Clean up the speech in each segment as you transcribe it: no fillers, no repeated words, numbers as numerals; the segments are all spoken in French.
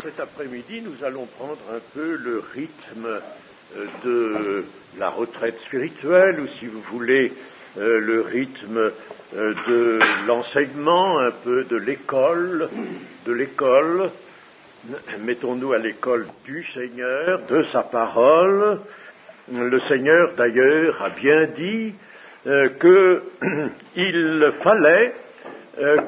Cet après-midi, nous allons prendre un peu le rythme de la retraite spirituelle, ou si vous voulez, le rythme de l'enseignement, un peu de l'école. Mettons-nous à l'école du Seigneur, de sa parole. Le Seigneur, d'ailleurs, a bien dit qu'il fallait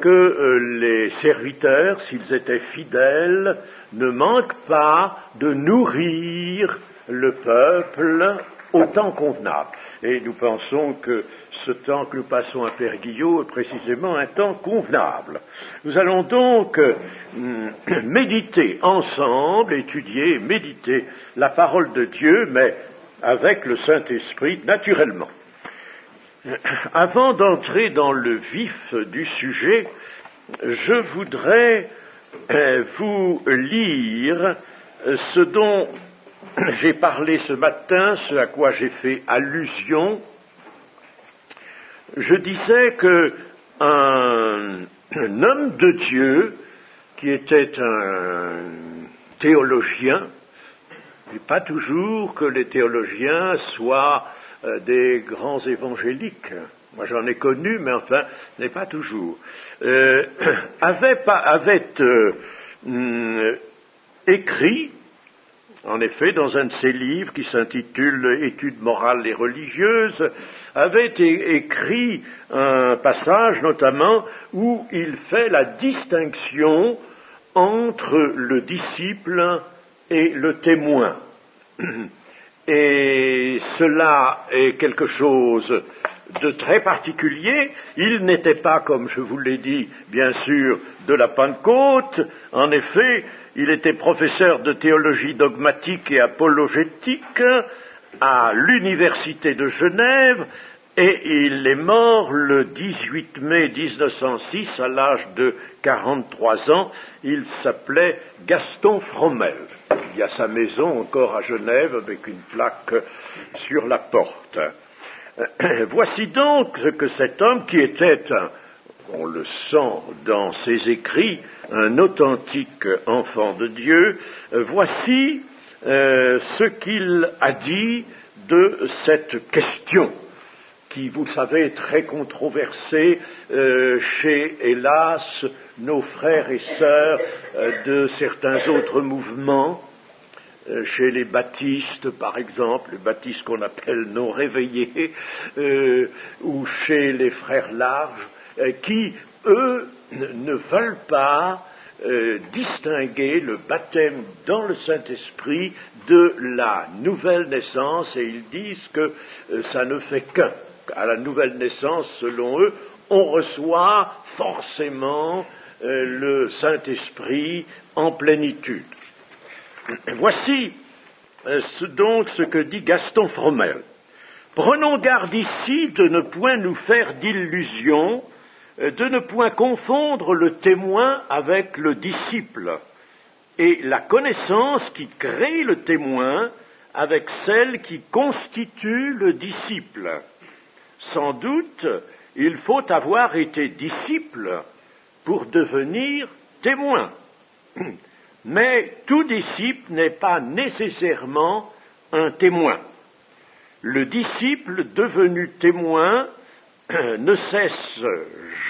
que les serviteurs, s'ils étaient fidèles, ne manquent pas de nourrir le peuple au temps convenable. Et nous pensons que ce temps que nous passons à Père Guillot est précisément un temps convenable. Nous allons donc méditer ensemble, étudier, méditer la parole de Dieu, mais avec le Saint-Esprit, naturellement. Avant d'entrer dans le vif du sujet, je voudrais vous lire ce dont j'ai parlé ce matin, ce à quoi j'ai fait allusion. Je disais que un homme de Dieu, qui était un théologien, et pas toujours que les théologiens soient des grands évangéliques, moi j'en ai connu, mais enfin, n'est pas toujours, avait écrit, en effet, dans un de ses livres qui s'intitule « Études morales et religieuses », avait écrit un passage notamment où il fait la distinction entre le disciple et le témoin. Et cela est quelque chose de très particulier. Il n'était pas, comme je vous l'ai dit, bien sûr, de la Pentecôte. En effet, il était professeur de théologie dogmatique et apologétique à l'Université de Genève, et il est mort le 18 mai 1906 à l'âge de 43 ans. Il s'appelait Gaston Fromel. Il y a sa maison encore à Genève avec une plaque sur la porte. Voici donc ce que cet homme, qui était, on le sent dans ses écrits, un authentique enfant de Dieu, voici ce qu'il a dit de cette question, qui, vous savez, est très controversée chez, hélas, nos frères et sœurs de certains autres mouvements, chez les baptistes, par exemple, les baptistes qu'on appelle non réveillés, ou chez les frères larges, qui, eux, ne veulent pas distinguer le baptême dans le Saint-Esprit de la nouvelle naissance, et ils disent que ça ne fait qu'un. À la nouvelle naissance, selon eux, on reçoit forcément le Saint-Esprit en plénitude. Voici donc ce que dit Gaston Fromel. Prenons garde ici de ne point nous faire d'illusions, de ne point confondre le témoin avec le disciple, et la connaissance qui crée le témoin avec celle qui constitue le disciple. Sans doute, il faut avoir été disciple pour devenir témoin. Mais tout disciple n'est pas nécessairement un témoin. Le disciple devenu témoin ne cesse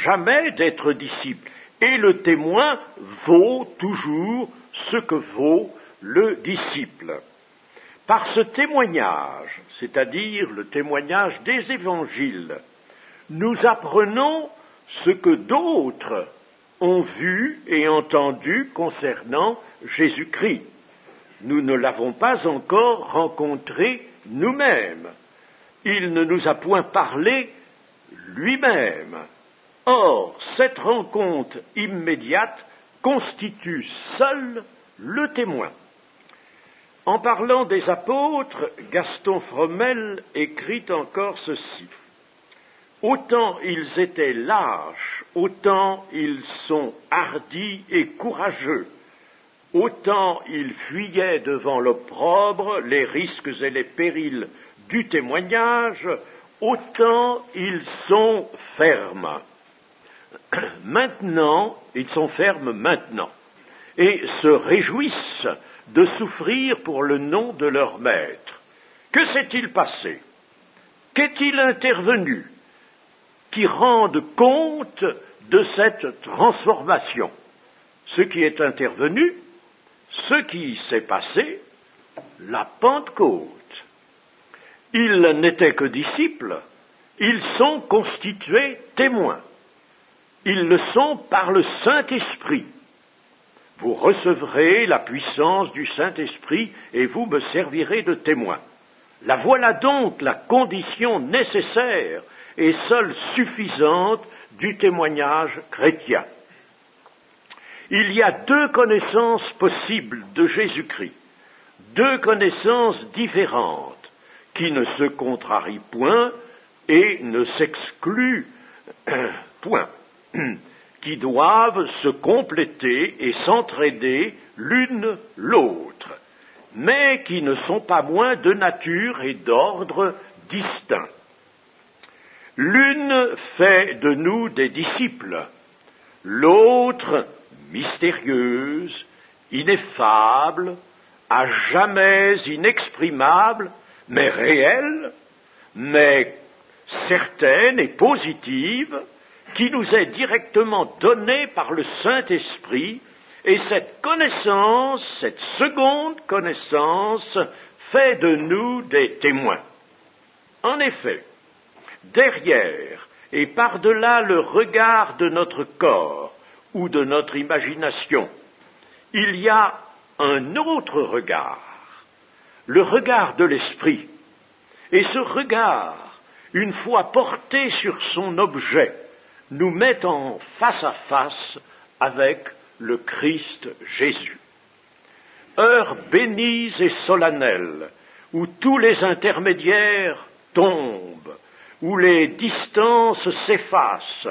jamais d'être disciple, et le témoin vaut toujours ce que vaut le disciple. Par ce témoignage, c'est-à-dire le témoignage des évangiles, nous apprenons ce que d'autres ont vu et entendu concernant Jésus-Christ. Nous ne l'avons pas encore rencontré nous-mêmes. Il ne nous a point parlé lui-même. Or, cette rencontre immédiate constitue seule le témoin. En parlant des apôtres, Gaston Fromel écrit encore ceci. Autant ils étaient lâches, autant ils sont hardis et courageux, autant ils fuyaient devant l'opprobre, les risques et les périls du témoignage, autant ils sont fermes. Maintenant, ils sont fermes maintenant. et se réjouissent de souffrir pour le nom de leur maître. Que s'est-il passé? Qu'est-il intervenu qui rende compte de cette transformation? Ce qui est intervenu, ce qui s'est passé, la Pentecôte. Ils n'étaient que disciples, ils sont constitués témoins. Ils le sont par le Saint-Esprit. Vous recevrez la puissance du Saint-Esprit et vous me servirez de témoin. La voilà donc la condition nécessaire et seule suffisante du témoignage chrétien. Il y a deux connaissances possibles de Jésus-Christ, deux connaissances différentes qui ne se contrarient point et ne s'excluent point, qui doivent se compléter et s'entraider l'une l'autre, mais qui ne sont pas moins de nature et d'ordre distincts. L'une fait de nous des disciples, l'autre mystérieuse, ineffable, à jamais inexprimable, mais réelle, mais certaine et positive, qui nous est directement donnée par le Saint-Esprit, et cette connaissance, cette seconde connaissance, fait de nous des témoins. En effet, derrière et par-delà le regard de notre corps ou de notre imagination, il y a un autre regard, le regard de l'esprit. Et ce regard, une fois porté sur son objet, nous met en face à face avec le Christ Jésus. Heure bénie et solennelle, où tous les intermédiaires tombent, où les distances s'effacent,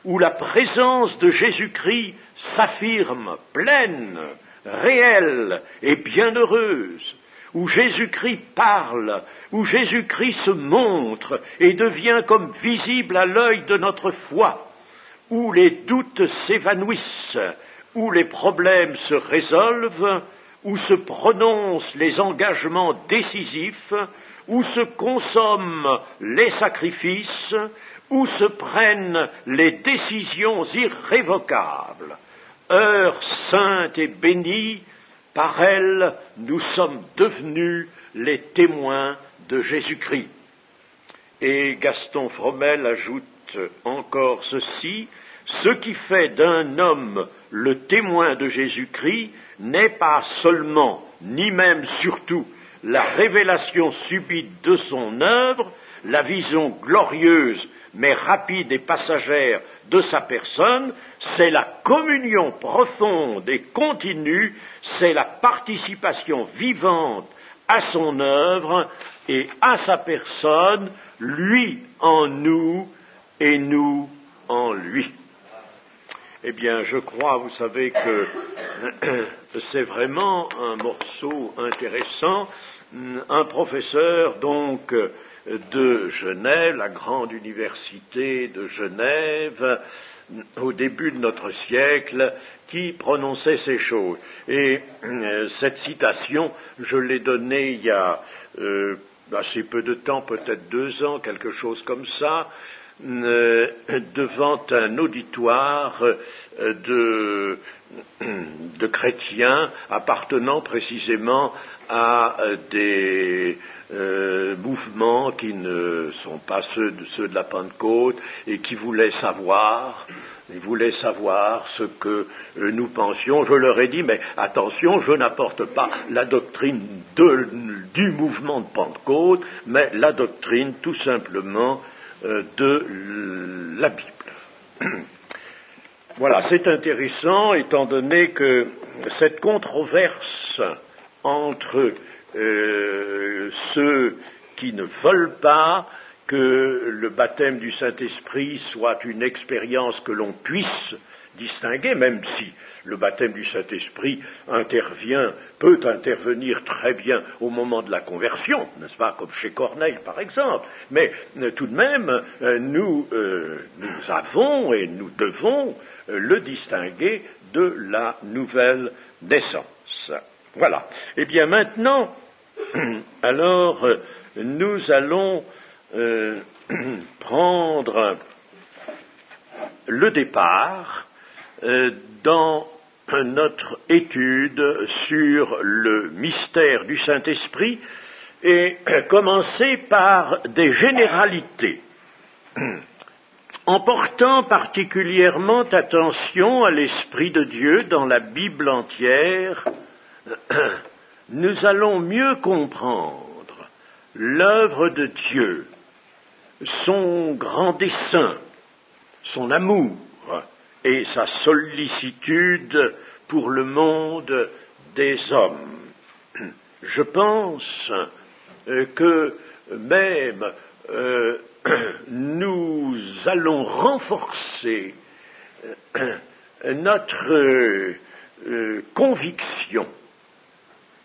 où la présence de Jésus-Christ s'affirme pleine, réelle et bienheureuse, où Jésus-Christ parle, où Jésus-Christ se montre et devient comme visible à l'œil de notre foi, où les doutes s'évanouissent, où les problèmes se résolvent, où se prononcent les engagements décisifs, où se consomment les sacrifices, où se prennent les décisions irrévocables. Heure sainte et bénie, par elle, nous sommes devenus les témoins de Jésus-Christ. Et Gaston Fromel ajoute encore ceci: ce qui fait d'un homme le témoin de Jésus-Christ n'est pas seulement, ni même surtout, la révélation subite de son œuvre, la vision glorieuse mais rapide et passagère de sa personne, c'est la communion profonde et continue, c'est la participation vivante à son œuvre et à sa personne, lui en nous et nous en lui. Eh bien, je crois, vous savez, que c'est vraiment un morceau intéressant. Un professeur, donc, de Genève, la grande université de Genève, au début de notre siècle, qui prononçait ces choses. Et cette citation, je l'ai donnée il y a assez peu de temps, peut-être 2 ans, quelque chose comme ça, devant un auditoire de chrétiens appartenant précisément à des mouvements qui ne sont pas ceux de la Pentecôte et qui voulaient savoir ce que nous pensions. Je leur ai dit, mais attention, je n'apporte pas la doctrine du mouvement de Pentecôte, mais la doctrine tout simplement de la Bible. Voilà, c'est intéressant, étant donné que cette controverse entre ceux qui ne veulent pas que le baptême du Saint-Esprit soit une expérience que l'on puisse distinguer, même si le baptême du Saint-Esprit peut intervenir très bien au moment de la conversion, n'est-ce pas, comme chez Corneille par exemple, mais tout de même, nous avons et nous devons le distinguer de la nouvelle naissance. Voilà. Eh bien maintenant, alors, nous allons prendre le départ dans notre étude sur le mystère du Saint-Esprit et commencer par des généralités, en portant particulièrement attention à l'Esprit de Dieu dans la Bible entière. Nous allons mieux comprendre l'œuvre de Dieu, son grand dessein, son amour et sa sollicitude pour le monde des hommes. Je pense que même nous allons renforcer notre conviction.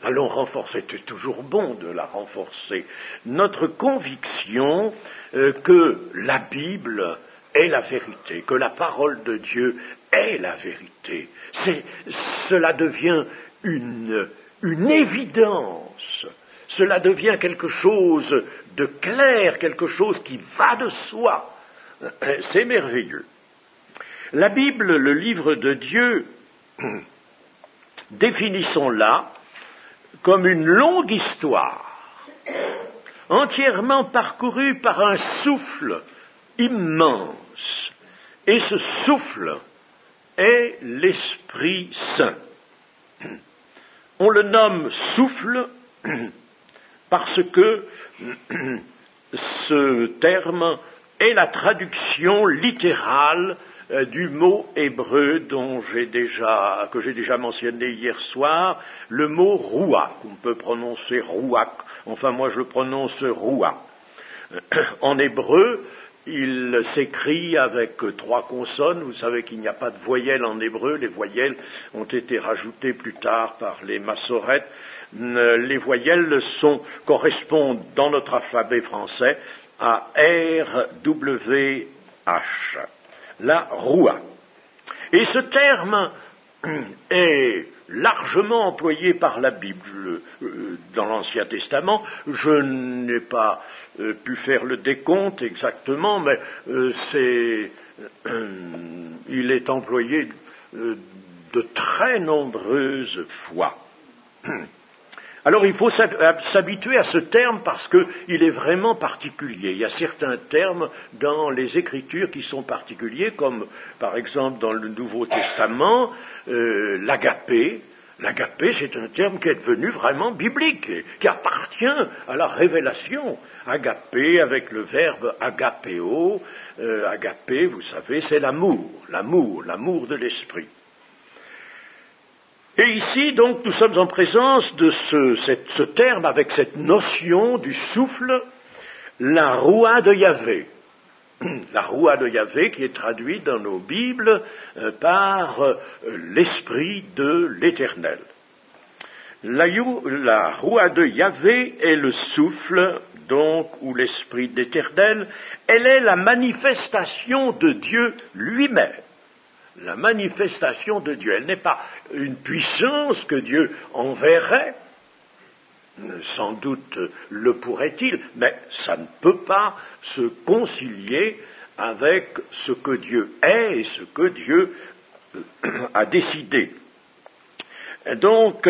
Allons renforcer, c'est toujours bon de la renforcer, notre conviction que la Bible est la vérité, que la parole de Dieu est la vérité. Cela devient une évidence, cela devient quelque chose de clair, quelque chose qui va de soi. C'est merveilleux. La Bible, le livre de Dieu, définissons-la comme une longue histoire, entièrement parcourue par un souffle immense. Et ce souffle est l'Esprit Saint. On le nomme souffle parce que ce terme est la traduction littérale du mot hébreu que j'ai déjà mentionné hier soir, le mot rouach. On peut prononcer rouach, enfin moi je le prononce rouach. En hébreu, il s'écrit avec 3 consonnes. Vous savez qu'il n'y a pas de voyelles en hébreu. Les voyelles ont été rajoutées plus tard par les massorètes. Les voyelles correspondent dans notre alphabet français à R, W, H. La roua. Et ce terme est largement employé par la Bible dans l'Ancien Testament. Je n'ai pas pu faire le décompte exactement, mais il est employé de très nombreuses fois. Alors il faut s'habituer à ce terme parce qu'il est vraiment particulier. Il y a certains termes dans les Écritures qui sont particuliers, comme par exemple dans le Nouveau Testament, l'agapé. L'agapé, c'est un terme qui est devenu vraiment biblique, qui appartient à la révélation. Agapé avec le verbe agapéo. Agapé, vous savez, c'est l'amour de l'esprit. Et ici, donc, nous sommes en présence de ce terme avec cette notion du souffle, la roua de Yahvé. La roua de Yahvé qui est traduite dans nos Bibles par l'Esprit de l'Éternel. La roua de Yahvé est le souffle, donc, ou l'Esprit de l'Éternel. Elle est la manifestation de Dieu lui-même. La manifestation de Dieu. Elle n'est pas une puissance que Dieu enverrait, sans doute le pourrait-il, mais ça ne peut pas se concilier avec ce que Dieu est et ce que Dieu a décidé. Donc,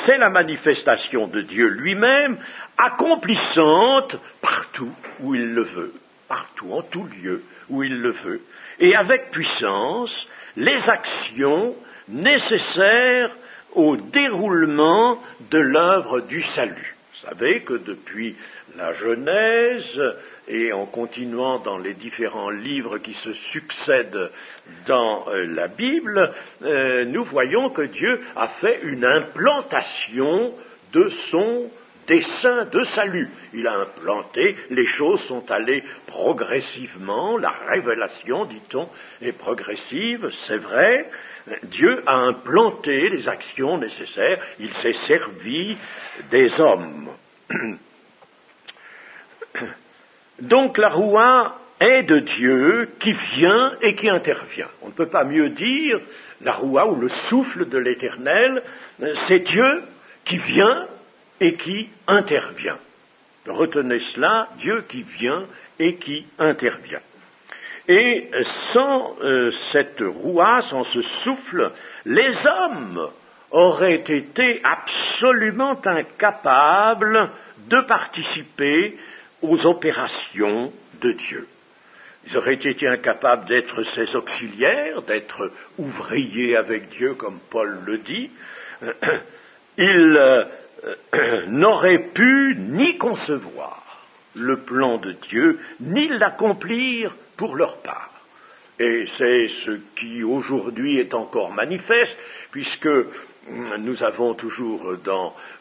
c'est la manifestation de Dieu lui-même, accomplissante partout où il le veut, partout, en tout lieu où il le veut, et avec puissance, les actions nécessaires au déroulement de l'œuvre du salut. Vous savez que depuis la Genèse, et en continuant dans les différents livres qui se succèdent dans la Bible, nous voyons que Dieu a fait une implantation de son dessein de salut. Il a implanté, les choses sont allées progressivement, la révélation, dit-on, est progressive, c'est vrai. Dieu a implanté les actions nécessaires, il s'est servi des hommes. Donc la roua est de Dieu qui vient et qui intervient. On ne peut pas mieux dire, la roua ou le souffle de l'Éternel, c'est Dieu qui vient et qui intervient. Retenez cela, Dieu qui vient et qui intervient. Et sans cette roua, sans ce souffle, les hommes auraient été absolument incapables de participer aux opérations de Dieu. Ils auraient été incapables d'être ses auxiliaires, d'être ouvriers avec Dieu, comme Paul le dit. Ils n'auraient pu ni concevoir le plan de Dieu, ni l'accomplir pour leur part. Et c'est ce qui aujourd'hui est encore manifeste, puisque nous avons toujours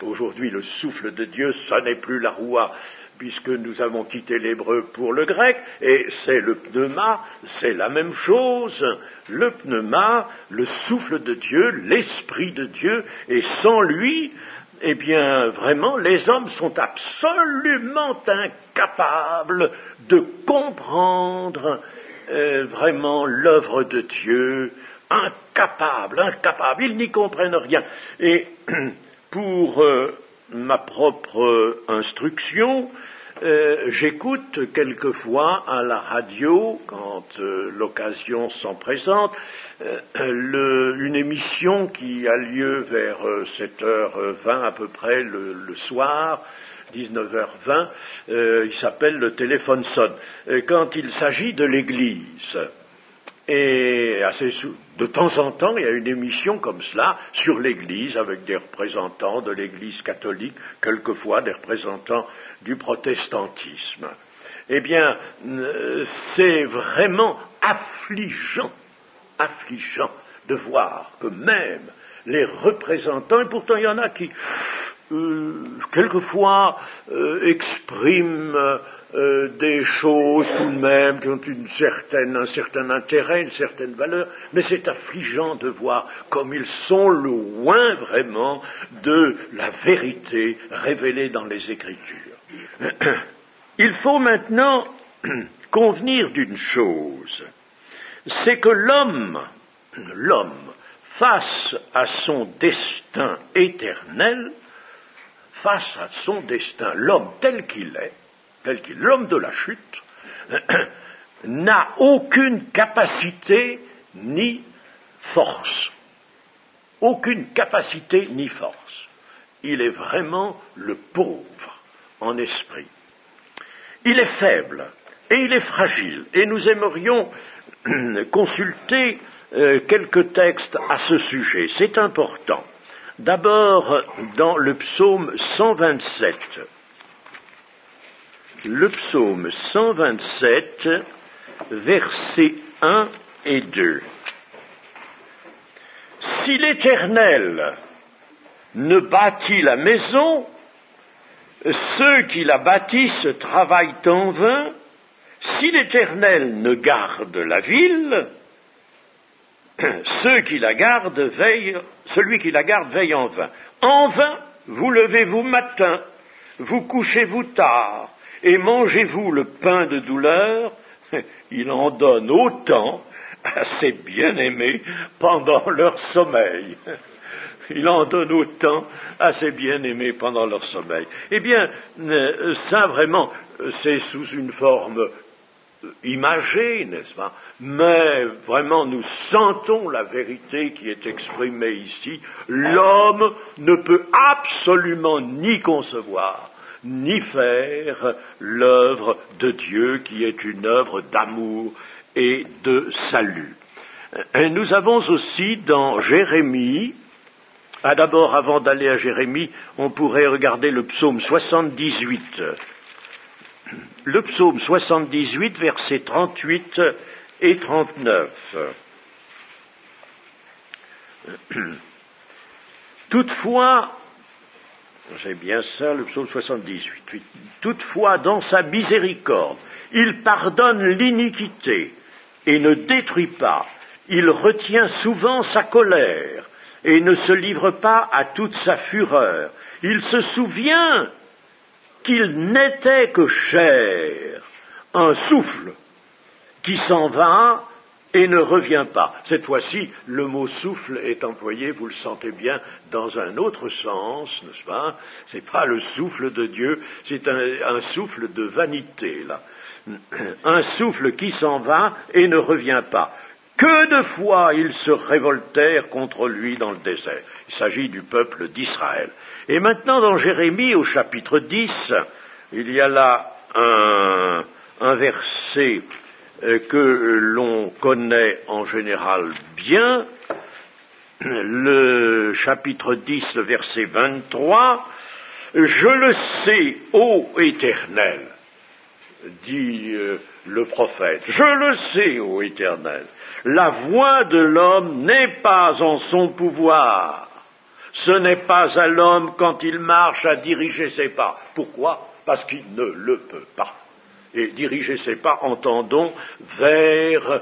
aujourd'hui le souffle de Dieu, ce n'est plus la roua, puisque nous avons quitté l'hébreu pour le grec, et c'est le pneuma, c'est la même chose, le pneuma, le souffle de Dieu, l'esprit de Dieu, et sans lui, eh bien, vraiment, les hommes sont absolument incapables de comprendre vraiment l'œuvre de Dieu, incapables, ils n'y comprennent rien. Et pour ma propre instruction, j'écoute quelquefois à la radio, quand l'occasion s'en présente, une émission qui a lieu vers 7h20 à peu près le soir, 19h20, il s'appelle Le téléphone sonne. Quand il s'agit de l'Église, et de temps en temps, il y a une émission comme cela sur l'Église, avec des représentants de l'Église catholique, quelquefois des représentants du protestantisme. Eh bien, c'est vraiment affligeant de voir que même les représentants, et pourtant il y en a qui, quelquefois, expriment des choses tout de même qui ont un certain intérêt, une certaine valeur, mais c'est affligeant de voir comme ils sont loin vraiment de la vérité révélée dans les Écritures. Il faut maintenant convenir d'une chose, c'est que l'homme, face à son destin éternel, face à son destin, l'homme tel qu'il est, l'homme de la chute, n'a aucune capacité ni force. Aucune capacité ni force. Il est vraiment le pauvre en esprit. Il est faible et il est fragile. Et nous aimerions consulter quelques textes à ce sujet. C'est important. D'abord, dans le psaume 127. Le psaume 127, versets 1 et 2. Si l'Éternel ne bâtit la maison, ceux qui la bâtissent travaillent en vain. Si l'Éternel ne garde la ville, celui qui la garde veille en vain. En vain, vous levez-vous matin, vous couchez-vous tard, et mangez-vous le pain de douleur. Il en donne autant à ses bien-aimés pendant leur sommeil. Il en donne autant à ses bien-aimés pendant leur sommeil. Eh bien, ça vraiment, c'est sous une forme imagée, n'est-ce pas? Mais vraiment, nous sentons la vérité qui est exprimée ici. L'homme ne peut absolument ni concevoir, ni faire l'œuvre de Dieu qui est une œuvre d'amour et de salut. Et nous avons aussi dans Jérémie, d'abord avant d'aller à Jérémie, on pourrait regarder le psaume 78. Le psaume 78, versets 38 et 39. Toutefois, j'ai bien ça, le psaume 78. Toutefois, dans sa miséricorde, il pardonne l'iniquité et ne détruit pas. Il retient souvent sa colère et ne se livre pas à toute sa fureur. Il se souvient qu'il n'était que chair, un souffle, qui s'en va et ne revient pas. Cette fois-ci, le mot souffle est employé, vous le sentez bien, dans un autre sens, n'est-ce pas? C'est pas le souffle de Dieu, c'est un souffle de vanité, là. Un souffle qui s'en va et ne revient pas. Que de fois ils se révoltèrent contre lui dans le désert. Il s'agit du peuple d'Israël. Et maintenant, dans Jérémie, au chapitre 10, il y a là un verset que l'on connaît en général bien, le chapitre 10, le verset 23, « Je le sais, ô Éternel », dit le prophète, « Je le sais, ô Éternel, la voix de l'homme n'est pas en son pouvoir. Ce n'est pas à l'homme quand il marche à diriger ses pas. » Pourquoi? Parce qu'il ne le peut pas. Et diriger ses pas, entendons, vers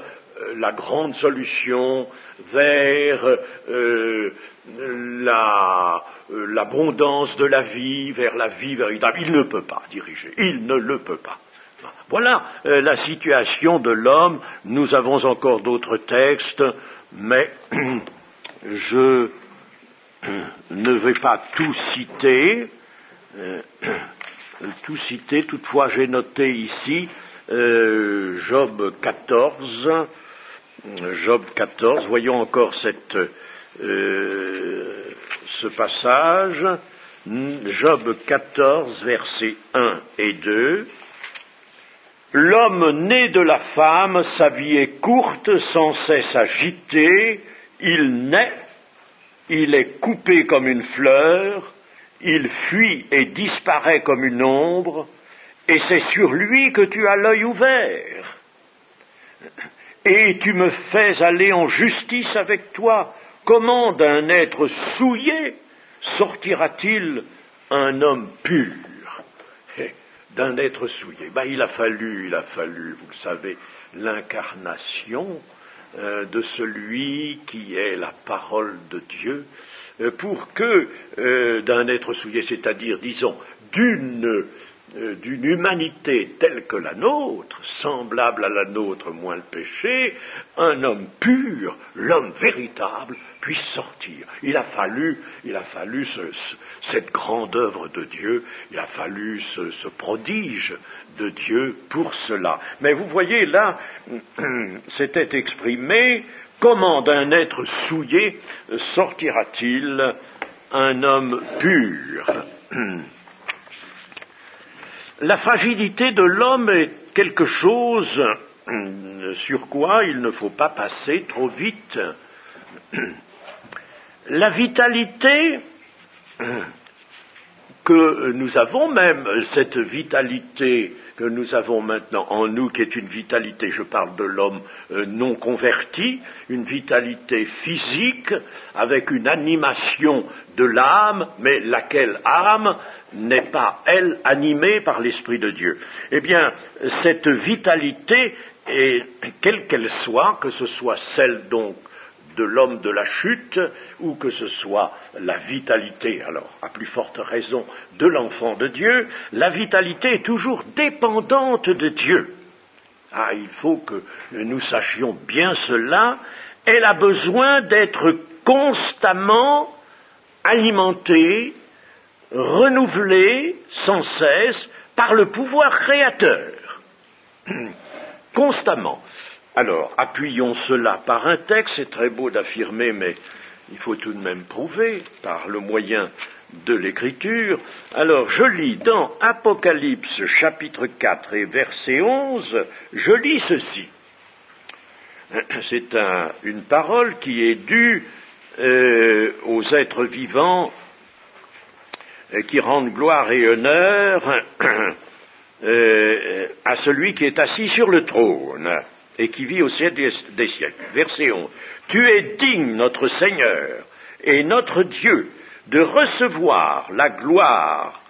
la grande solution, vers l'abondance de la vie, vers la vie véritable. Il ne peut pas diriger, il ne le peut pas. Voilà la situation de l'homme. Nous avons encore d'autres textes, mais je ne vais pas tout citer. Toutefois j'ai noté ici Job 14, voyons encore ce passage, Job 14, versets 1 et 2. L'homme né de la femme, sa vie est courte, sans cesse agitée, il naît, il est coupé comme une fleur, il fuit et disparaît comme une ombre, et c'est sur lui que tu as l'œil ouvert. Et tu me fais aller en justice avec toi. Comment d'un être souillé sortira-t-il un homme pur? D'un être souillé. Il a fallu, vous le savez, l'incarnation de celui qui est la parole de Dieu, pour que d'un être souillé, c'est-à-dire, disons, d'une humanité telle que la nôtre, semblable à la nôtre, moins le péché, un homme pur, l'homme véritable, puisse sortir. Il a fallu cette grande œuvre de Dieu, il a fallu ce prodige de Dieu pour cela. Mais vous voyez là, c'était exprimé, comment d'un être souillé sortira-t-il un homme pur? La fragilité de l'homme est quelque chose sur quoi il ne faut pas passer trop vite. La vitalité que nous avons, même cette vitalité que nous avons maintenant en nous, qui est une vitalité, je parle de l'homme non converti, une vitalité physique, avec une animation de l'âme, mais laquelle âme n'est pas, elle, animée par l'Esprit de Dieu. Eh bien, cette vitalité, quelle qu'elle soit, que ce soit celle donc de l'homme de la chute, ou que ce soit la vitalité, alors à plus forte raison, de l'enfant de Dieu, la vitalité est toujours dépendante de Dieu. Ah, il faut que nous sachions bien cela. Elle a besoin d'être constamment alimentée, renouvelée sans cesse par le pouvoir créateur. Constamment. Alors, appuyons cela par un texte, c'est très beau d'affirmer, mais il faut tout de même prouver par le moyen de l'écriture. Alors, je lis dans Apocalypse chapitre 4 et verset 11, je lis ceci. C'est une parole qui est due aux êtres vivants qui rendent gloire et honneur à celui qui est assis sur le trône et qui vit au siècle des siècles. Verset 11. Tu es digne, notre Seigneur et notre Dieu, de recevoir la gloire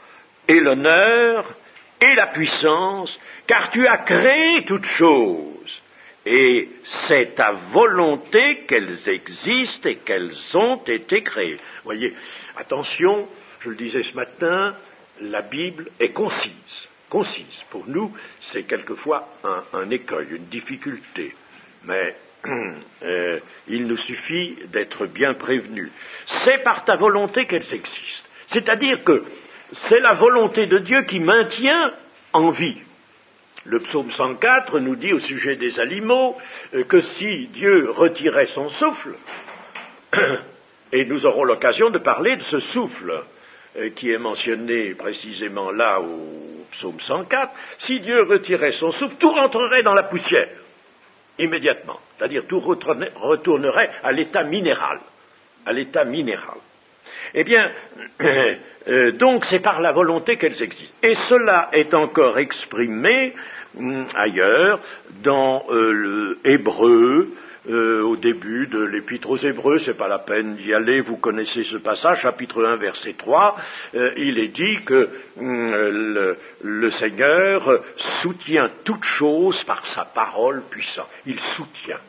et l'honneur et la puissance, car tu as créé toutes choses, et c'est ta volonté qu'elles existent et qu'elles ont été créées. Voyez, attention, je le disais ce matin, la Bible est concise. concise. Pour nous, c'est quelquefois un écueil, une difficulté. Mais il nous suffit d'être bien prévenus. C'est par ta volonté qu'elles existent. C'est-à-dire que c'est la volonté de Dieu qui maintient en vie. Le psaume 104 nous dit au sujet des animaux que si Dieu retirait son souffle, et nous aurons l'occasion de parler de ce souffle qui est mentionné précisément là au psaume 104, si Dieu retirait son souffle, tout rentrerait dans la poussière, immédiatement. C'est-à-dire tout retournerait à l'état minéral. À l'état minéral. Eh bien, donc c'est par la volonté qu'elles existent. Et cela est encore exprimé ailleurs, dans l'Hébreu, au début de l'Épître aux Hébreux, c'est pas la peine d'y aller, vous connaissez ce passage, chapitre 1, verset 3, il est dit que le Seigneur soutient toute chose par sa parole puissante. Il soutient.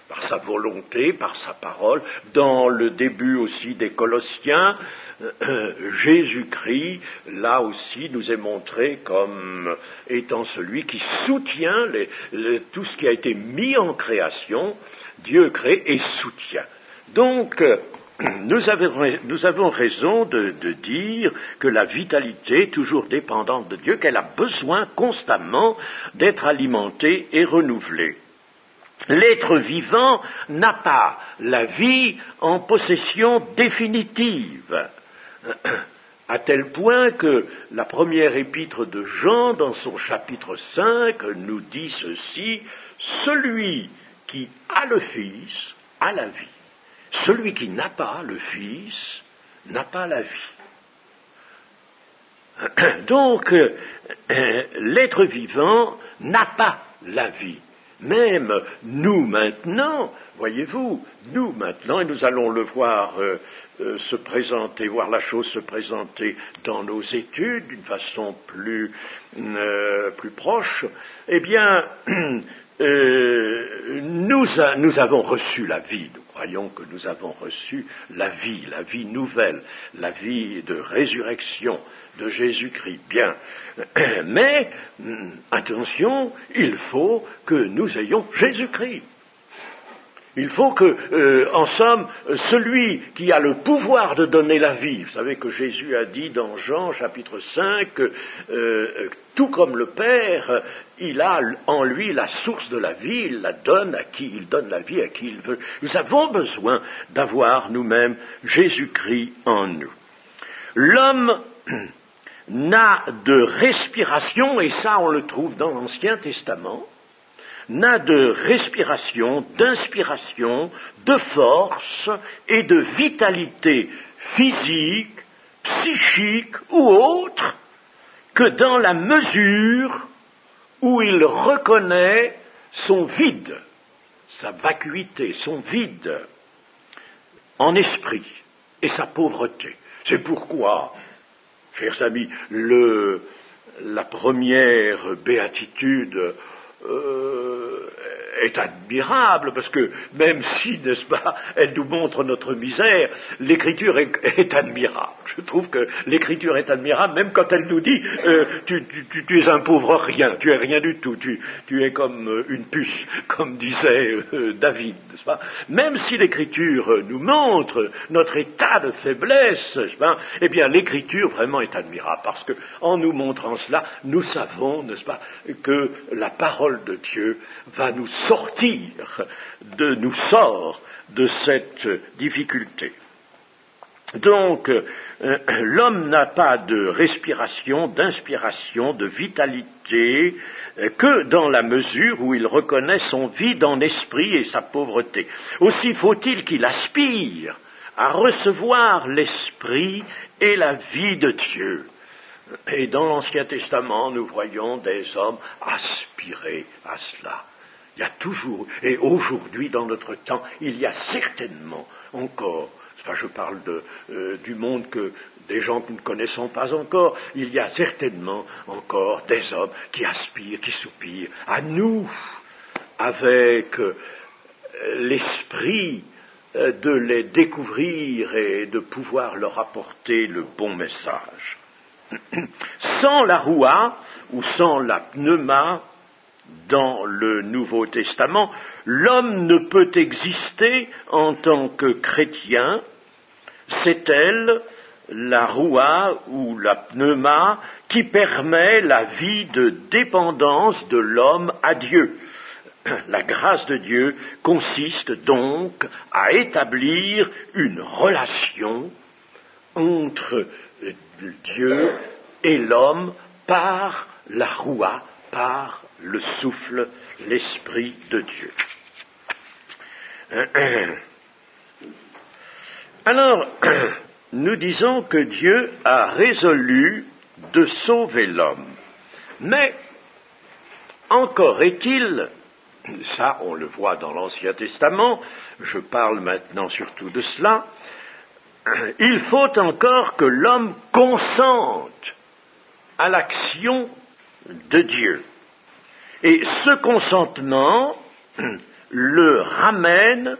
Par sa volonté, par sa parole, dans le début aussi des Colossiens, Jésus-Christ, là aussi, nous est montré comme étant celui qui soutient tout ce qui a été mis en création, Dieu crée et soutient. Donc, nous avons raison de dire que la vitalité est toujours dépendante de Dieu, qu'elle a besoin constamment d'être alimentée et renouvelée. L'être vivant n'a pas la vie en possession définitive, à tel point que la première épître de Jean, dans son chapitre 5, nous dit ceci: celui qui a le Fils a la vie, celui qui n'a pas le Fils n'a pas la vie. Donc, l'être vivant n'a pas la vie. Même nous maintenant, voyez-vous, nous maintenant, et nous allons le voir se présenter, voir la chose se présenter dans nos études d'une façon plus proche, eh bien, nous avons reçu la vie, nous croyons que nous avons reçu la vie nouvelle, la vie de résurrection de Jésus-Christ. Bien, mais, attention, il faut que nous ayons Jésus-Christ. Il faut que, en somme, celui qui a le pouvoir de donner la vie, vous savez que Jésus a dit dans Jean chapitre 5, tout comme le Père, il a en lui la source de la vie, il la donne à qui il donne la vie, à qui il veut. Nous avons besoin d'avoir nous-mêmes Jésus-Christ en nous. L'homme n'a de respiration, et ça on le trouve dans l'Ancien Testament, n'a de respiration, d'inspiration, de force et de vitalité physique, psychique ou autre que dans la mesure où il reconnaît son vide, sa vacuité, son vide en esprit et sa pauvreté. C'est pourquoi, chers amis, la première béatitude est admirable, parce que même si, n'est-ce pas, elle nous montre notre misère, l'écriture est admirable. Je trouve que l'écriture est admirable, même quand elle nous dit tu es un pauvre rien, tu es rien du tout, tu es comme une puce, comme disait David, n'est-ce pas? Même si l'écriture nous montre notre état de faiblesse, n'est-ce pas, eh bien l'écriture vraiment est admirable, parce que en nous montrant cela, nous savons, n'est-ce pas, que la parole de Dieu va nous sort de cette difficulté. Donc, l'homme n'a pas de respiration, d'inspiration, de vitalité, que dans la mesure où il reconnaît son vide en esprit et sa pauvreté. Aussi faut-il qu'il aspire à recevoir l'esprit et la vie de Dieu. Et dans l'Ancien Testament, nous voyons des hommes aspirer à cela. Il y a toujours, et aujourd'hui, dans notre temps, il y a certainement encore, enfin, je parle du monde des gens que nous ne connaissons pas encore, il y a certainement encore des hommes qui aspirent, qui soupirent à nous, avec l'esprit de les découvrir et de pouvoir leur apporter le bon message. Sans la roua, ou sans la pneuma, dans le Nouveau Testament, l'homme ne peut exister en tant que chrétien. C'est elle, la roua ou la pneuma, qui permet la vie de dépendance de l'homme à Dieu. La grâce de Dieu consiste donc à établir une relation entre Dieu et l'homme par la roua, par le souffle, l'Esprit de Dieu. Alors, nous disons que Dieu a résolu de sauver l'homme. Mais, encore est-il, ça on le voit dans l'Ancien Testament, je parle maintenant surtout de cela, il faut encore que l'homme consente à l'action de Dieu. Et ce consentement le ramène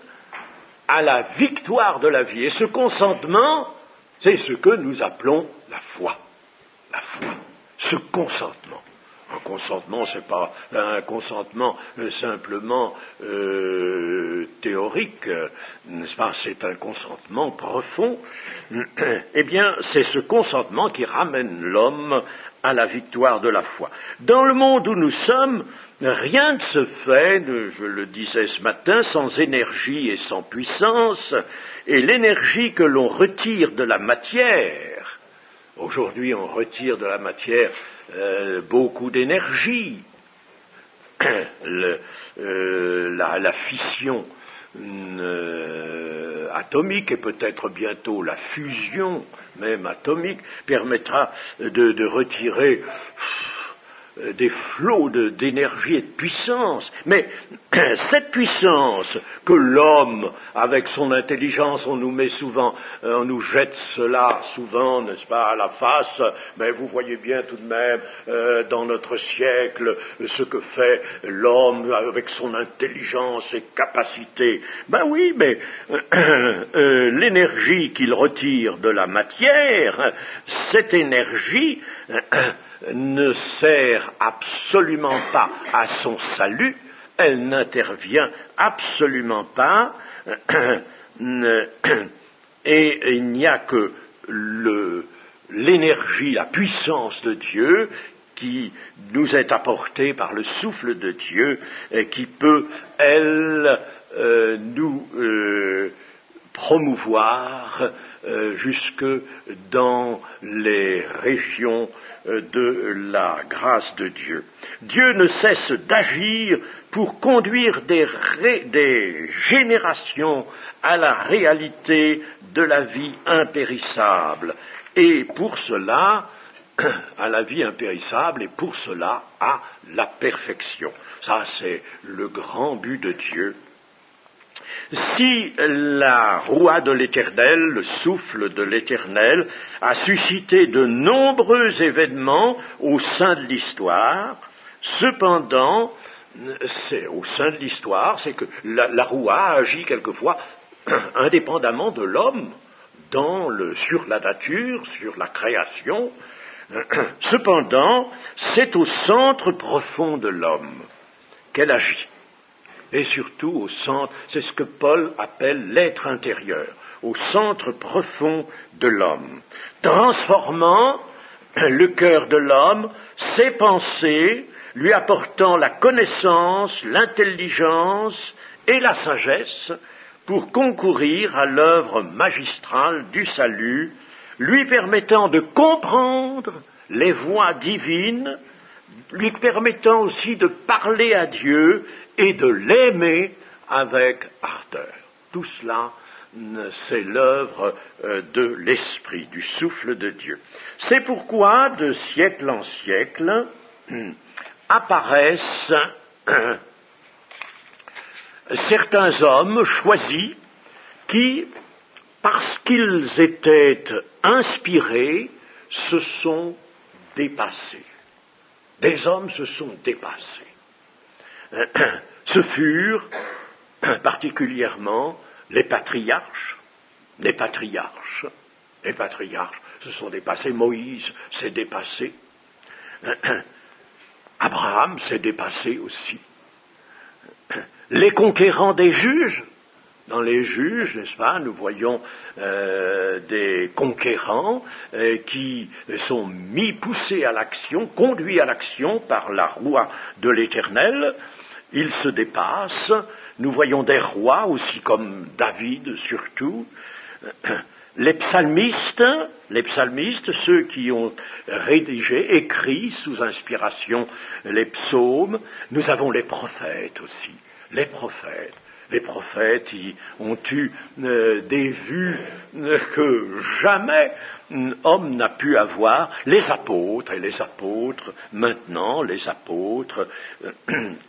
à la victoire de la vie. Et ce consentement, c'est ce que nous appelons la foi. La foi. Ce consentement. Un consentement, c'est pas un consentement simplement théorique, n'est-ce pas? C'est un consentement profond. Eh bien, c'est ce consentement qui ramène l'homme à la victoire de la foi. Dans le monde où nous sommes, rien ne se fait, je le disais ce matin, sans énergie et sans puissance, et l'énergie que l'on retire de la matière, aujourd'hui on retire de la matière beaucoup d'énergie, la fission atomique et peut-être bientôt la fusion même atomique permettra de retirer des flots d'énergie et de puissance. Mais cette puissance que l'homme, avec son intelligence, on nous met souvent, on nous jette cela souvent, n'est-ce pas, à la face, mais vous voyez bien tout de même, dans notre siècle, ce que fait l'homme avec son intelligence et capacité. Ben oui, mais l'énergie qu'il retire de la matière, cette énergie ne sert absolument pas à son salut, elle n'intervient absolument pas, et il n'y a que l'énergie, la puissance de Dieu qui nous est apportée par le souffle de Dieu et qui peut, elle, nous promouvoir jusque dans les régions de la grâce de Dieu. Dieu ne cesse d'agir pour conduire des générations à la réalité de la vie impérissable. Et pour cela, à la vie impérissable, et pour cela, à la perfection. Ça, c'est le grand but de Dieu. Si la roua de l'Éternel, le souffle de l'Éternel, a suscité de nombreux événements au sein de l'histoire, cependant, au sein de l'histoire, c'est que la roua agit quelquefois indépendamment de l'homme, sur la nature, sur la création. Cependant, c'est au centre profond de l'homme qu'elle agit. Et surtout au centre, c'est ce que Paul appelle l'être intérieur, au centre profond de l'homme, transformant le cœur de l'homme, ses pensées, lui apportant la connaissance, l'intelligence et la sagesse pour concourir à l'œuvre magistrale du salut, lui permettant de comprendre les voies divines, lui permettant aussi de parler à Dieu et de l'aimer avec ardeur. Tout cela, c'est l'œuvre de l'Esprit, du souffle de Dieu. C'est pourquoi, de siècle en siècle, apparaissent certains hommes choisis qui, parce qu'ils étaient inspirés, se sont dépassés. Des hommes se sont dépassés. Ce furent particulièrement les patriarches, se sont dépassés. Moïse s'est dépassé. Abraham s'est dépassé aussi. Les conquérants des juges, dans les juges, n'est-ce pas, nous voyons des conquérants qui sont poussés à l'action, conduits à l'action par la roue de l'Éternel. Ils se dépassent. Nous voyons des rois aussi comme David surtout. Les psalmistes, ceux qui ont rédigé, écrit sous inspiration les psaumes. Nous avons les prophètes aussi. Les prophètes ont eu des vues que jamais homme n'a pu avoir. Les apôtres, maintenant les apôtres,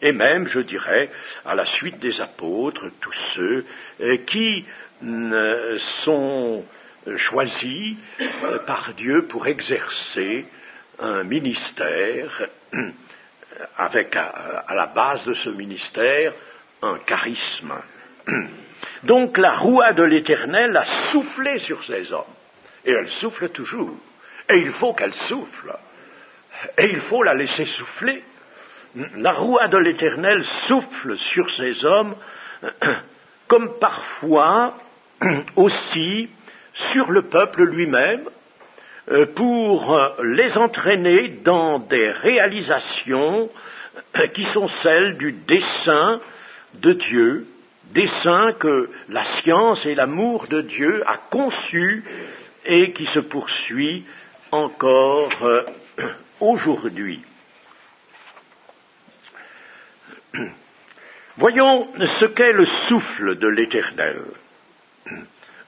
et même, je dirais, à la suite des apôtres, tous ceux qui sont choisis par Dieu pour exercer un ministère, avec à la base de ce ministère un charisme. Donc la roue de l'Éternel a soufflé sur ces hommes, et elle souffle toujours, et il faut qu'elle souffle, et il faut la laisser souffler. La roue de l'Éternel souffle sur ces hommes, comme parfois aussi sur le peuple lui-même, pour les entraîner dans des réalisations qui sont celles du dessein de Dieu, dessein que la science et l'amour de Dieu a conçu et qui se poursuit encore aujourd'hui. Voyons ce qu'est le souffle de l'Éternel.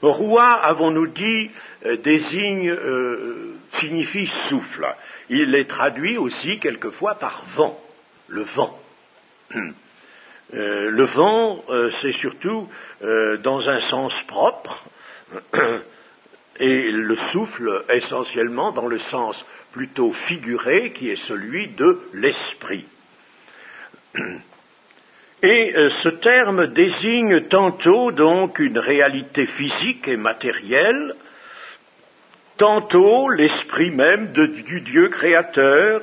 Roi, avons-nous dit, signifie souffle. Il est traduit aussi quelquefois par vent, le vent. Le vent, c'est surtout dans un sens propre, et le souffle essentiellement dans le sens plutôt figuré, qui est celui de l'esprit. Et ce terme désigne tantôt donc une réalité physique et matérielle, tantôt l'esprit même du Dieu créateur,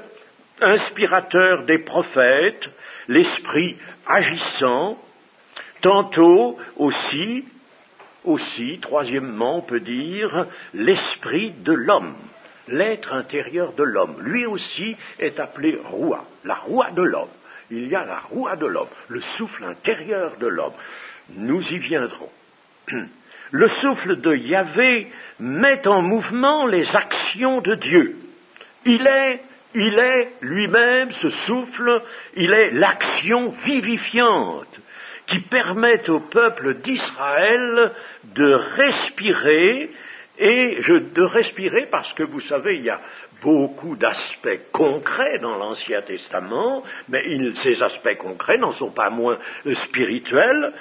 inspirateur des prophètes, l'esprit agissant, tantôt aussi, troisièmement, on peut dire, l'esprit de l'homme, l'être intérieur de l'homme. Lui aussi est appelé roua, la roua de l'homme. Il y a la roue de l'homme, le souffle intérieur de l'homme. Nous y viendrons. Le souffle de Yahvé met en mouvement les actions de Dieu. Il est lui-même, ce souffle, il est l'action vivifiante qui permet au peuple d'Israël de respirer, de respirer parce que vous savez, il y a beaucoup d'aspects concrets dans l'Ancien Testament, mais ces aspects concrets n'en sont pas moins spirituels.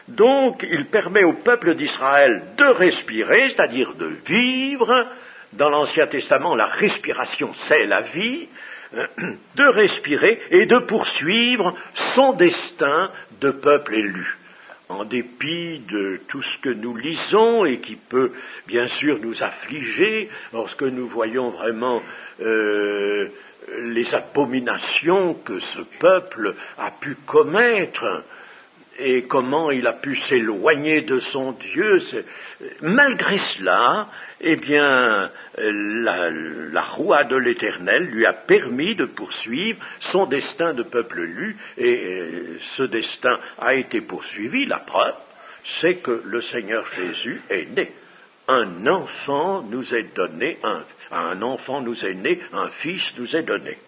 Donc, il permet au peuple d'Israël de respirer, c'est-à-dire de vivre. Dans l'Ancien Testament, la respiration, c'est la vie, de respirer et de poursuivre son destin de peuple élu. En dépit de tout ce que nous lisons et qui peut bien sûr nous affliger lorsque nous voyons vraiment les abominations que ce peuple a pu commettre et comment il a pu s'éloigner de son Dieu, malgré cela, eh bien, la roue de l'Éternel lui a permis de poursuivre son destin de peuple élu, et ce destin a été poursuivi. La preuve, c'est que le Seigneur Jésus est né. Un enfant nous est donné, un enfant nous est né, un fils nous est donné.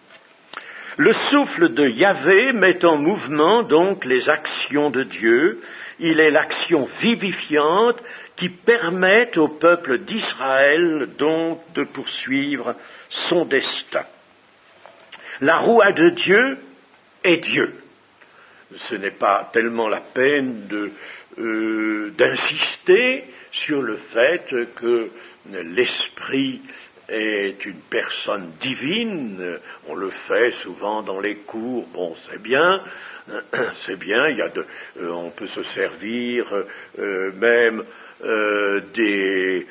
Le souffle de Yahvé met en mouvement donc les actions de Dieu. Il est l'action vivifiante qui permet au peuple d'Israël donc de poursuivre son destin. La roue de Dieu est Dieu. Ce n'est pas tellement la peine d'insister sur le fait que l'Esprit est une personne divine. On le fait souvent dans les cours. Bon, c'est bien. On peut se servir même de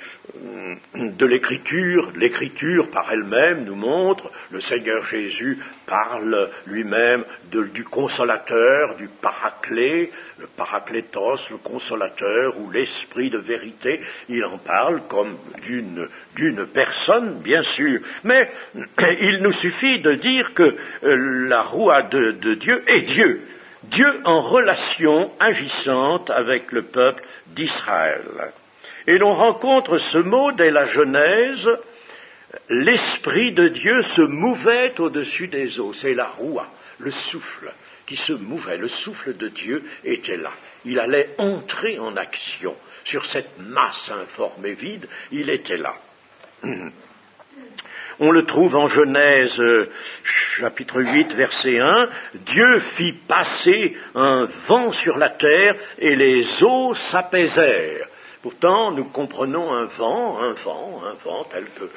l'Écriture. L'Écriture par elle-même nous montre, le Seigneur Jésus parle lui-même du Consolateur, du Paraclet, le Paraclétos, le Consolateur, ou l'Esprit de vérité. Il en parle comme d'une personne, bien sûr. Mais il nous suffit de dire que la Roua de Dieu est Dieu. Dieu en relation agissante avec le peuple d'Israël. Et l'on rencontre ce mot dès la Genèse, l'Esprit de Dieu se mouvait au-dessus des eaux. C'est la roua, le souffle qui se mouvait. Le souffle de Dieu était là. Il allait entrer en action. Sur cette masse informe et vide, il était là. On le trouve en Genèse chapitre 8, verset 1, « Dieu fit passer un vent sur la terre et les eaux s'apaisèrent. » Pourtant, nous comprenons un vent tel que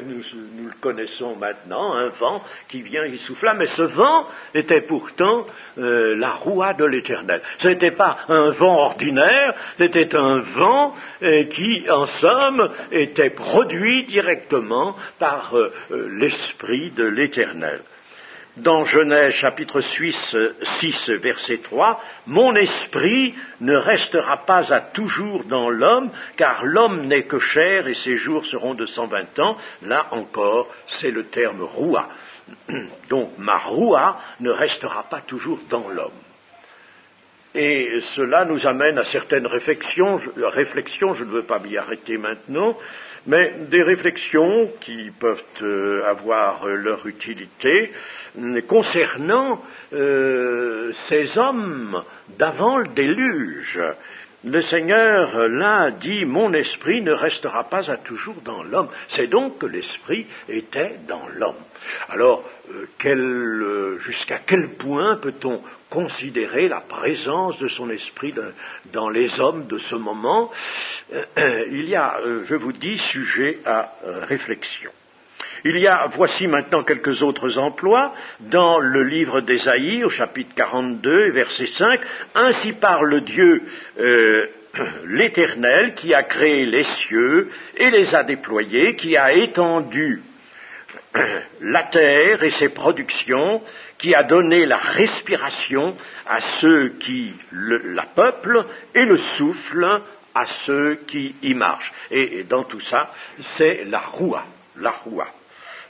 nous le connaissons maintenant, un vent qui vient, qui souffla, mais ce vent était pourtant la roua de l'Éternel. Ce n'était pas un vent ordinaire, c'était un vent qui, en somme, était produit directement par l'Esprit de l'Éternel. Dans Genèse chapitre 6, verset 3, « Mon esprit ne restera pas à toujours dans l'homme, car l'homme n'est que chair et ses jours seront de 120 ans. » Là encore, c'est le terme « roua ». Donc, ma roua ne restera pas toujours dans l'homme. Et cela nous amène à certaines réflexions, je ne veux pas m'y arrêter maintenant, mais des réflexions qui peuvent avoir leur utilité concernant ces hommes d'avant le déluge. Le Seigneur, là, dit « Mon esprit ne restera pas à toujours dans l'homme ». C'est donc que l'esprit était dans l'homme. Alors, jusqu'à quel point peut-on considérer la présence de son esprit dans les hommes de ce moment? Il y a, je vous dis, sujet à réflexion. Voici maintenant quelques autres emplois dans le livre d'Ésaïe, au chapitre 42, verset 5. « Ainsi parle Dieu, l'Éternel, qui a créé les cieux et les a déployés, qui a étendu la terre et ses productions, qui a donné la respiration à ceux qui la peuplent et le souffle à ceux qui y marchent. » Et dans tout ça, c'est la roua,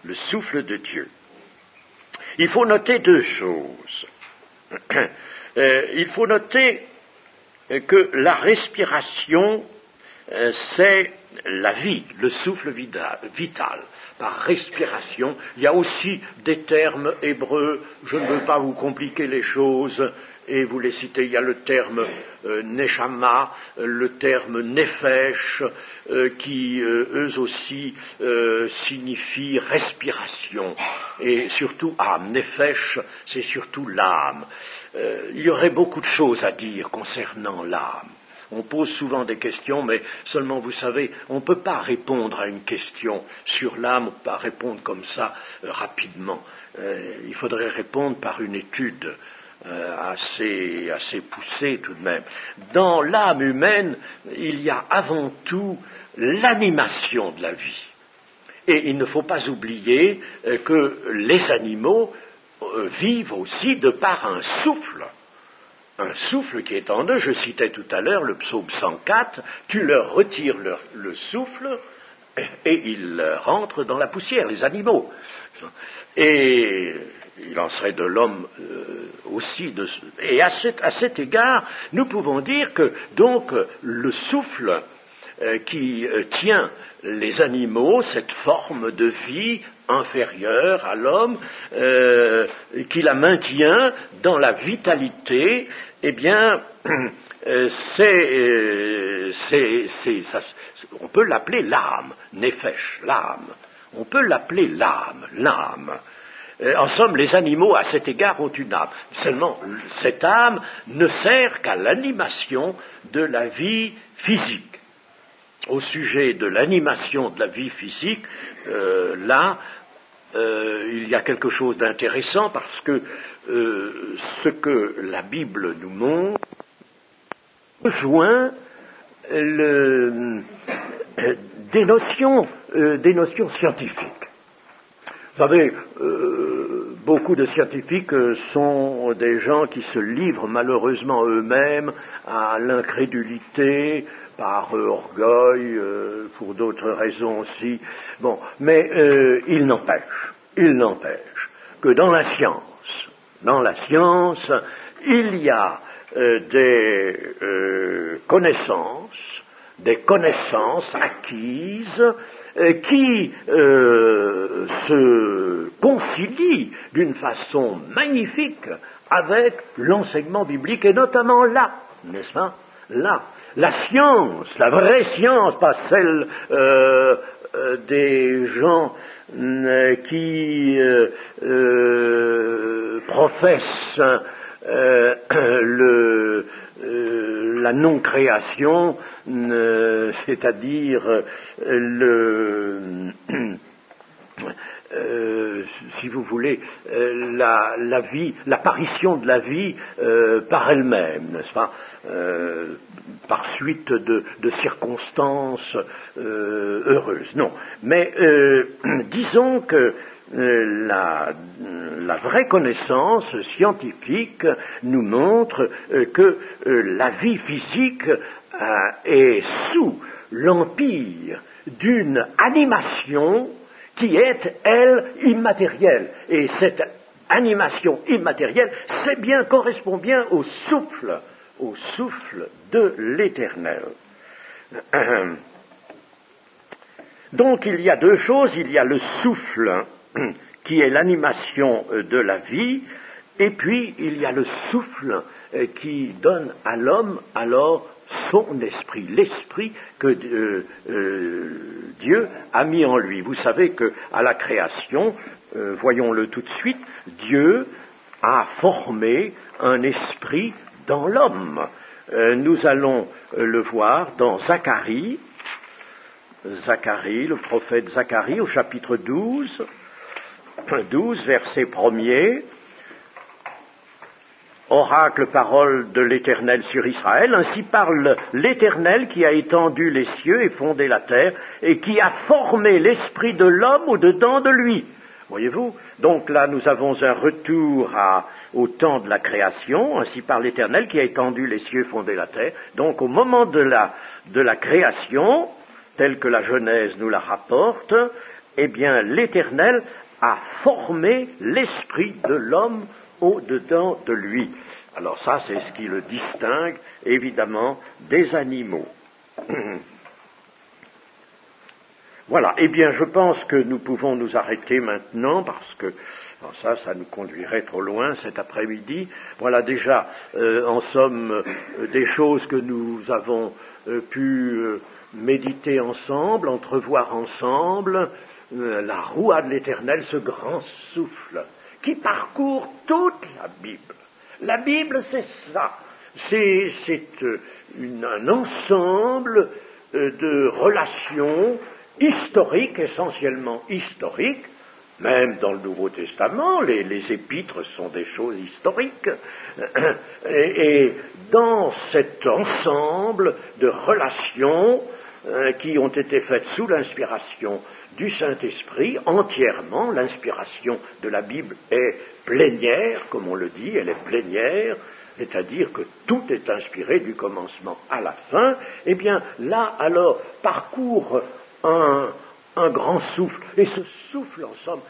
le souffle de Dieu. Il faut noter deux choses. Il faut noter que la respiration, c'est la vie, le souffle vital. Par respiration, il y a aussi des termes hébreux, je ne veux pas vous compliquer les choses, et vous les citez, il y a le terme neshama, le terme nefesh, qui eux aussi signifient respiration, et surtout âme. Nefesh, c'est surtout l'âme. Il y aurait beaucoup de choses à dire concernant l'âme. On pose souvent des questions, mais seulement, vous savez, on ne peut pas répondre à une question sur l'âme, on ne peut pas répondre comme ça rapidement. Il faudrait répondre par une étude assez poussée tout de même. Dans l'âme humaine, il y a avant tout l'animation de la vie. Et il ne faut pas oublier que les animaux vivent aussi de par un souffle. Un souffle qui est en eux. Je citais tout à l'heure le psaume 104, tu leur retires le souffle et ils rentrent dans la poussière, les animaux. Et il en serait de l'homme aussi. Et à cet égard, nous pouvons dire que donc le souffle qui tient les animaux, cette forme de vie inférieure à l'homme, qui la maintient dans la vitalité, eh bien, on peut l'appeler l'âme, nefesh, l'âme. On peut l'appeler l'âme. En somme, les animaux, à cet égard, ont une âme. Seulement, cette âme ne sert qu'à l'animation de la vie physique. Au sujet de l'animation de la vie physique, il y a quelque chose d'intéressant parce que ce que la Bible nous montre rejoint des notions scientifiques. Vous savez, beaucoup de scientifiques sont des gens qui se livrent malheureusement eux-mêmes à l'incrédulité, par orgueil, pour d'autres raisons aussi. Bon, mais il n'empêche que dans la science, il y a des connaissances acquises qui se concilient d'une façon magnifique avec l'enseignement biblique, et notamment là, n'est-ce pas? Là, la science, la vraie science, pas celle des gens qui professent la non-création, c'est-à-dire si vous voulez, la vie, l'apparition de la vie par elle-même, n'est-ce pas, par suite de circonstances heureuses. Non, mais disons que la vraie connaissance scientifique nous montre que la vie physique est sous l'empire d'une animation qui est, elle, immatérielle. Et cette animation immatérielle, correspond bien au souffle de l'Éternel. Donc il y a deux choses, il y a le souffle qui est l'animation de la vie, et puis il y a le souffle qui donne à l'homme alors son esprit, l'esprit que Dieu a mis en lui. Vous savez qu'à la création, voyons-le tout de suite, Dieu a formé un esprit dans l'homme. Nous allons le voir dans Zacharie, le prophète Zacharie, au chapitre 12, verset 1er. Oracle, parole de l'Éternel sur Israël, ainsi parle l'Éternel qui a étendu les cieux et fondé la terre, et qui a formé l'esprit de l'homme au-dedans de lui. Voyez-vous? Donc là, nous avons un retour au temps de la création, ainsi par l'Éternel qui a étendu les cieux et fondé la terre. Donc au moment de la création, tel que la Genèse nous la rapporte, eh bien l'Éternel a formé l'esprit de l'homme au-dedans de lui. Alors ça, c'est ce qui le distingue, évidemment, des animaux. Voilà, eh bien, je pense que nous pouvons nous arrêter maintenant, parce que ça nous conduirait trop loin cet après-midi. Voilà déjà, en somme, des choses que nous avons pu méditer ensemble, entrevoir ensemble, la roua de l'Éternel, ce grand souffle qui parcourt toute la Bible. La Bible, c'est ça. C'est un ensemble de relations historiques, essentiellement historiques. Même dans le Nouveau Testament, les épîtres sont des choses historiques. Et dans cet ensemble de relations qui ont été faites sous l'inspiration du Saint-Esprit, entièrement, l'inspiration de la Bible est plénière, comme on le dit, elle est plénière, c'est-à-dire que tout est inspiré du commencement à la fin. Eh bien, là, alors, parcourt un grand souffle, et ce souffle, en somme,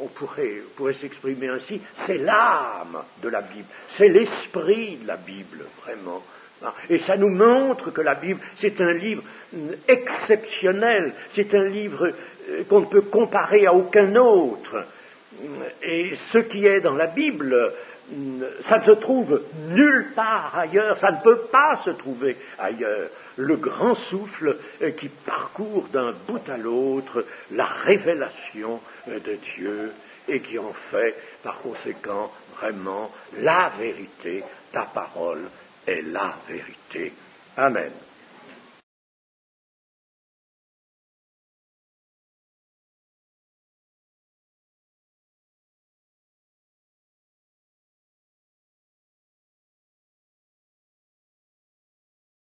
on pourrait s'exprimer ainsi, c'est l'âme de la Bible, c'est l'esprit de la Bible, vraiment. Et ça nous montre que la Bible, c'est un livre exceptionnel, c'est un livre qu'on ne peut comparer à aucun autre. Et ce qui est dans la Bible, ça ne se trouve nulle part ailleurs, ça ne peut pas se trouver ailleurs. Le grand souffle qui parcourt d'un bout à l'autre la révélation de Dieu et qui en fait, par conséquent, vraiment la vérité. Ta parole est la vérité. Amen.